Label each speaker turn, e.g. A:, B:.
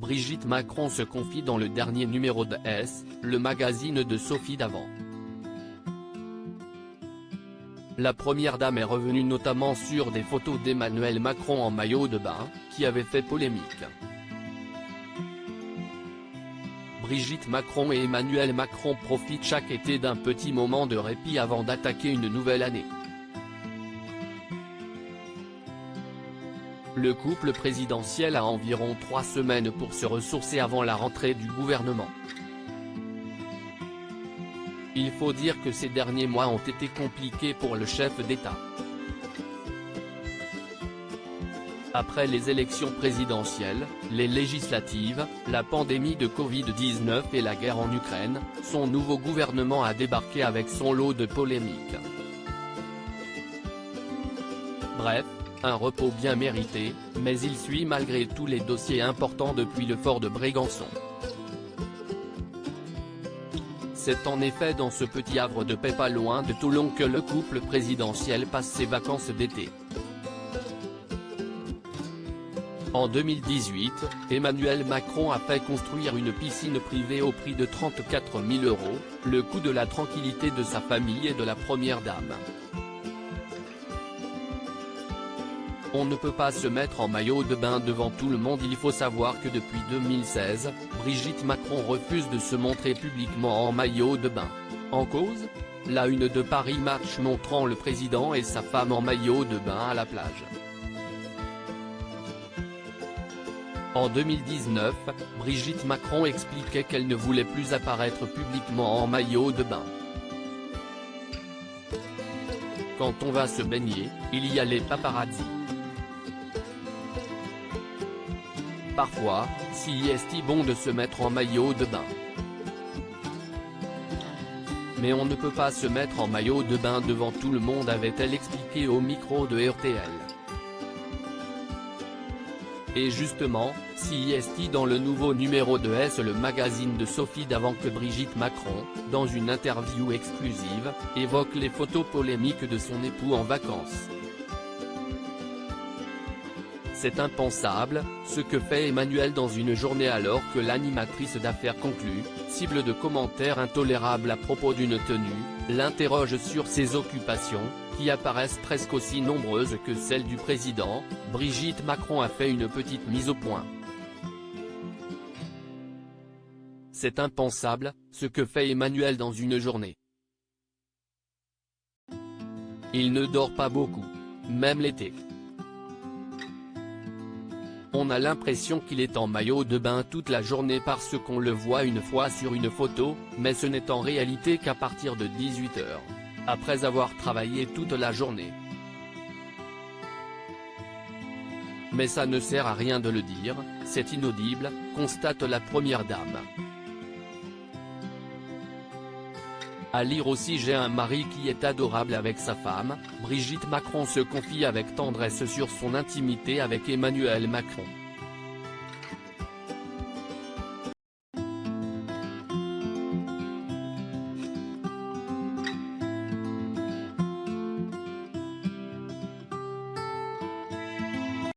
A: Brigitte Macron se confie dans le dernier numéro de S, le magazine de Sophie Davant. La première dame est revenue notamment sur des photos d'Emmanuel Macron en maillot de bain, qui avaient fait polémique. Brigitte Macron et Emmanuel Macron profitent chaque été d'un petit moment de répit avant d'attaquer une nouvelle année. Le couple présidentiel a environ 3 semaines pour se ressourcer avant la rentrée du gouvernement. Il faut dire que ces derniers mois ont été compliqués pour le chef d'État. Après les élections présidentielles, les législatives, la pandémie de Covid-19 et la guerre en Ukraine, son nouveau gouvernement a débarqué avec son lot de polémiques. Bref, un repos bien mérité, mais il suit malgré tout les dossiers importants depuis le fort de Brégançon. C'est en effet dans ce petit havre de paix pas loin de Toulon que le couple présidentiel passe ses vacances d'été. En 2018, Emmanuel Macron a fait construire une piscine privée au prix de 34 000 €, le coût de la tranquillité de sa famille et de la première dame. On ne peut pas se mettre en maillot de bain devant tout le monde. Il faut savoir que depuis 2016, Brigitte Macron refuse de se montrer publiquement en maillot de bain. En cause, la une de Paris Match montrant le président et sa femme en maillot de bain à la plage. En 2019, Brigitte Macron expliquait qu'elle ne voulait plus apparaître publiquement en maillot de bain. Quand on va se baigner, il y a les paparazzis. Parfois, si est bon de se mettre en maillot de bain. Mais on ne peut pas se mettre en maillot de bain devant tout le monde, avait-elle expliqué au micro de RTL. Et justement, si est dans le nouveau numéro de S, le magazine de Sophie Davant, que Brigitte Macron, dans une interview exclusive, évoque les photos polémiques de son époux en vacances. C'est impensable, ce que fait Emmanuel dans une journée alors que l'animatrice d'affaires conclue, cible de commentaires intolérables à propos d'une tenue, l'interroge sur ses occupations, qui apparaissent presque aussi nombreuses que celles du président. Brigitte Macron a fait une petite mise au point. C'est impensable, ce que fait Emmanuel dans une journée. Il ne dort pas beaucoup, même l'été. On a l'impression qu'il est en maillot de bain toute la journée parce qu'on le voit une fois sur une photo, mais ce n'est en réalité qu'à partir de 18 h, après avoir travaillé toute la journée. Mais ça ne sert à rien de le dire, c'est inaudible, constate la première dame. À lire aussi: j'ai un mari qui est adorable avec sa femme. Brigitte Macron se confie avec tendresse sur son intimité avec Emmanuel Macron.